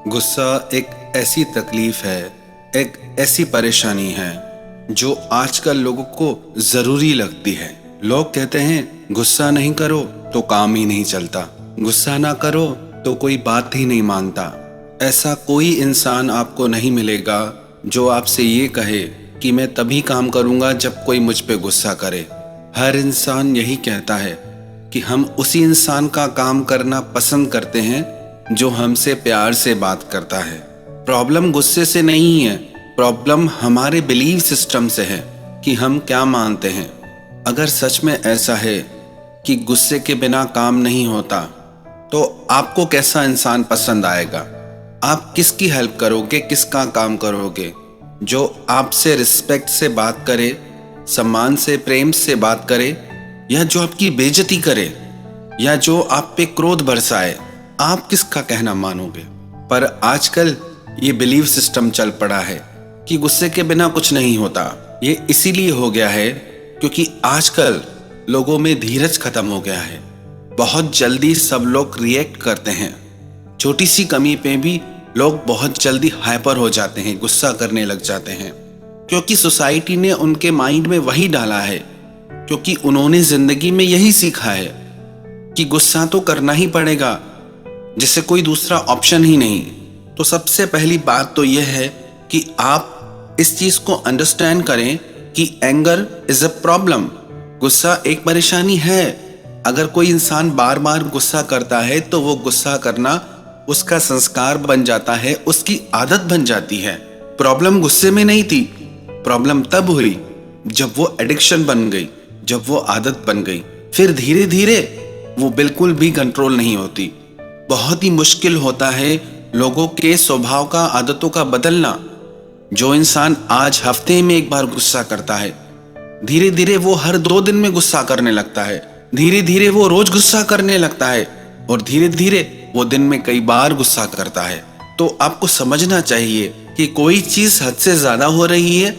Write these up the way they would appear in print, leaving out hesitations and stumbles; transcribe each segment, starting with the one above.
गुस्सा एक ऐसी तकलीफ है, एक ऐसी परेशानी है जो आजकल लोगों को ज़रूरी लगती है। लोग कहते हैं गुस्सा नहीं करो तो काम ही नहीं चलता, गुस्सा ना करो तो कोई बात ही नहीं मानता। ऐसा कोई इंसान आपको नहीं मिलेगा जो आपसे ये कहे कि मैं तभी काम करूँगा जब कोई मुझ पे गुस्सा करे। हर इंसान यही कहता है कि हम उसी इंसान का काम करना पसंद करते हैं जो हमसे प्यार से बात करता है। प्रॉब्लम गुस्से से नहीं है, प्रॉब्लम हमारे बिलीव सिस्टम से है कि हम क्या मानते हैं। अगर सच में ऐसा है कि गुस्से के बिना काम नहीं होता तो आपको कैसा इंसान पसंद आएगा? आप किसकी हेल्प करोगे, किसका काम करोगे? जो आपसे रिस्पेक्ट से बात करे, सम्मान से, प्रेम से बात करे, या जो आपकी बेइज्जती करे, या जो आप पे क्रोध बरसाए? आप किसका कहना मानोगे? पर आजकल ये बिलीव सिस्टम चल पड़ा है कि गुस्से के बिना कुछ नहीं होता। ये इसीलिए हो गया है क्योंकि आजकल लोगों में धीरज खत्म हो गया है। बहुत जल्दी सब लोग रिएक्ट करते हैं। छोटी सी कमी पे भी लोग बहुत जल्दी हाइपर हो जाते हैं, गुस्सा करने लग जाते हैं, क्योंकि सोसाइटी ने उनके माइंड में वही डाला है, क्योंकि उन्होंने जिंदगी में यही सीखा है कि गुस्सा तो करना ही पड़ेगा, जिससे कोई दूसरा ऑप्शन ही नहीं। तो सबसे पहली बात तो यह है कि आप इस चीज को अंडरस्टैंड करें कि एंगर इज अ प्रॉब्लम। गुस्सा एक परेशानी है। अगर कोई इंसान बार बार गुस्सा करता है तो वो गुस्सा करना उसका संस्कार बन जाता है, उसकी आदत बन जाती है। प्रॉब्लम गुस्से में नहीं थी, प्रॉब्लम तब हुई जब वो एडिक्शन बन गई, जब वो आदत बन गई। फिर धीरे धीरे वो बिल्कुल भी कंट्रोल नहीं होती। बहुत ही मुश्किल होता है लोगों के स्वभाव का, आदतों का बदलना। जो इंसान आज हफ्ते में एक बार गुस्सा करता है, धीरे धीरे वो हर 2 दिन में गुस्सा करने लगता है, धीरे धीरे वो रोज गुस्सा करने लगता है, और धीरे धीरे वो दिन में कई बार गुस्सा करता है। तो आपको समझना चाहिए कि कोई चीज हद से ज्यादा हो रही है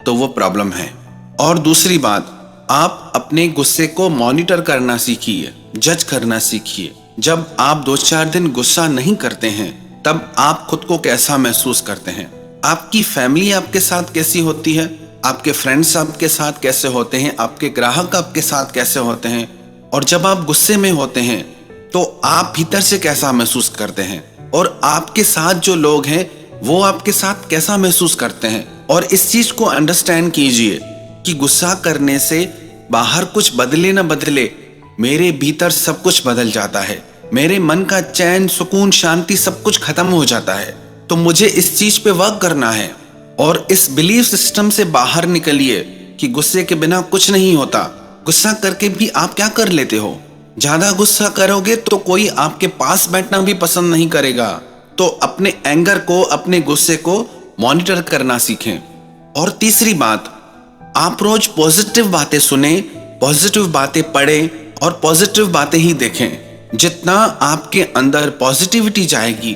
तो वो प्रॉब्लम है। और दूसरी बात, आप अपने गुस्से को मॉनिटर करना सीखिए, जज करना सीखिए। जब आप 2-4 दिन गुस्सा नहीं करते हैं तब आप खुद को कैसा महसूस करते हैं? आपकी फैमिली आपके साथ कैसी होती है? आपके फ्रेंड्स आपके साथ कैसे होते हैं? आपके ग्राहक आपके साथ कैसे होते हैं? और जब आप गुस्से में होते हैं तो आप भीतर से कैसा महसूस करते हैं? और आपके साथ जो लोग हैं वो आपके साथ कैसा महसूस करते हैं? और इस चीज को अंडरस्टैंड कीजिए कि गुस्सा करने से बाहर कुछ बदले ना बदले, मेरे भीतर सब कुछ बदल जाता है। मेरे मन का चैन, सुकून, शांति सब कुछ खत्म हो जाता है। तो मुझे इस चीज पे वर्क करना है और इस बिलीफ सिस्टम से बाहर निकलिए कि गुस्से के बिना कुछ नहीं होता। गुस्सा करके भी आप क्या कर लेते हो? ज्यादा गुस्सा करोगे तो कोई आपके पास बैठना भी पसंद नहीं करेगा। तो अपने एंगर को, अपने गुस्से को मॉनिटर करना सीखें। और तीसरी बात, आप रोज पॉजिटिव बातें सुने, पॉजिटिव बातें पढ़ें और पॉजिटिव बातें ही देखें। जितना आपके अंदर पॉजिटिविटी जाएगी,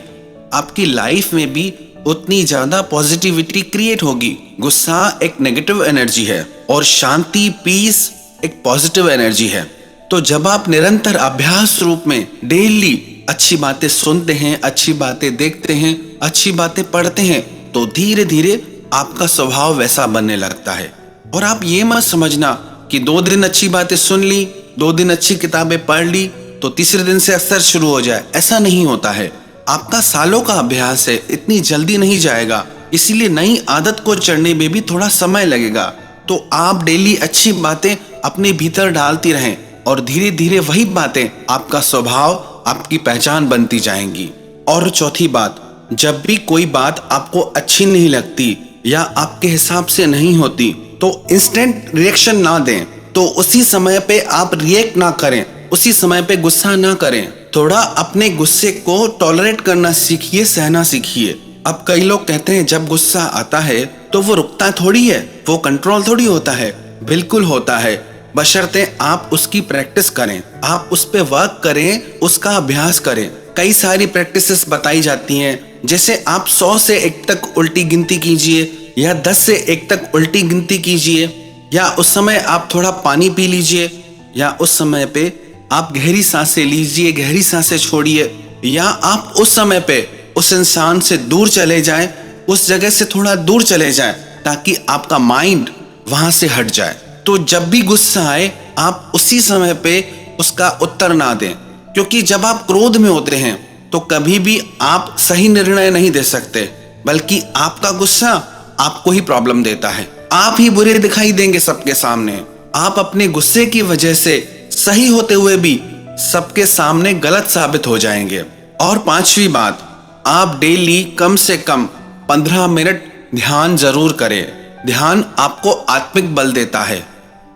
आपकी लाइफ में भी उतनी ज्यादा पॉजिटिविटी क्रिएट होगी। गुस्सा एक नेगेटिव एनर्जी है और शांति, पीस एक पॉजिटिव एनर्जी है। तो जब आप निरंतर अभ्यास रूप में डेली अच्छी बातें सुनते हैं, अच्छी बातें देखते हैं, अच्छी बातें पढ़ते हैं, तो धीरे धीरे आपका स्वभाव वैसा बनने लगता है। और आप ये मत समझना कि 2 दिन अच्छी बातें सुन ली, 2 दिन अच्छी किताबें पढ़ ली तो तीसरे दिन से असर शुरू हो जाए। ऐसा नहीं होता है। आपका सालों का अभ्यास है, इतनी जल्दी नहीं जाएगा। इसीलिए नई आदत को चढ़ने में भी थोड़ा समय लगेगा। तो आप डेली अच्छी बातें अपने भीतर डालती रहें और धीरे धीरे वही बातें आपका स्वभाव, आपकी पहचान बनती जाएंगी। और चौथी बात, जब भी कोई बात आपको अच्छी नहीं लगती या आपके हिसाब से नहीं होती तो इंस्टेंट रिएक्शन ना दें। तो उसी समय पे आप रिएक्ट ना करें, उसी समय पे गुस्सा ना करें। थोड़ा अपने गुस्से को टॉलरेट करना सीखिए, सहना सीखिए। अब कई लोग कहते हैं जब गुस्सा आता है तो वो रुकता थोड़ी है, वो कंट्रोल थोड़ी होता है। बिल्कुल होता है, बशर्ते आप उसकी प्रैक्टिस करें, आप उस पे वर्क करें, उसका अभ्यास करें। कई सारी प्रैक्टिसेस बताई जाती हैं, जैसे आप 100 से 1 तक उल्टी गिनती कीजिए या 10 से 1 तक उल्टी गिनती कीजिए, या उस समय आप थोड़ा पानी पी लीजिए, या उस समय पे आप गहरी सांसें लीजिए, गहरी सांसें छोड़िए, या आप उस समय पे उस इंसान से दूर चले जाएं, उस जगह से थोड़ा दूर चले जाएं, ताकि आपका माइंड वहां से हट जाए। तो जब भी गुस्सा आए आप उसी समय पे उसका उत्तर ना दें, क्योंकि जब आप क्रोध में होते हैं तो कभी भी आप सही निर्णय नहीं दे सकते, बल्कि आपका गुस्सा आपको ही प्रॉब्लम देता है। आप ही बुरे दिखाई देंगे सबके सामने। आप अपने गुस्से की वजह से सही होते हुए भी सबके सामने गलत साबित हो जाएंगे। और पांचवी बात, आप डेली कम से कम 15 मिनट ध्यान जरूर करें। ध्यान आपको आत्मिक बल देता है।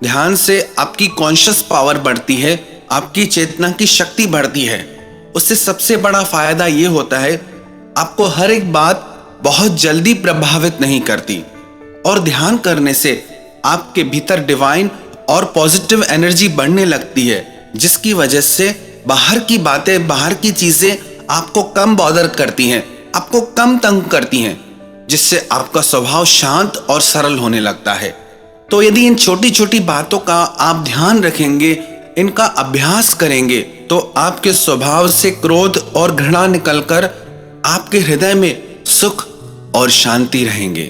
ध्यान से आपकी कॉन्शियस पावर बढ़ती है, आपकी चेतना की शक्ति बढ़ती है। उससे सबसे बड़ा फायदा यह होता है, आपको हर एक बात बहुत जल्दी प्रभावित नहीं करती। और ध्यान करने से आपके भीतर डिवाइन और पॉजिटिव एनर्जी बढ़ने लगती है, जिसकी वजह से बाहर की बातें, बाहर की चीजें आपको कम बॉदर करती हैं, आपको कम तंग करती हैं, जिससे आपका स्वभाव शांत और सरल होने लगता है। तो यदि इन छोटी छोटी बातों का आप ध्यान रखेंगे, इनका अभ्यास करेंगे, तो आपके स्वभाव से क्रोध और घृणा निकलकर आपके हृदय में सुख और शांति रहेंगे।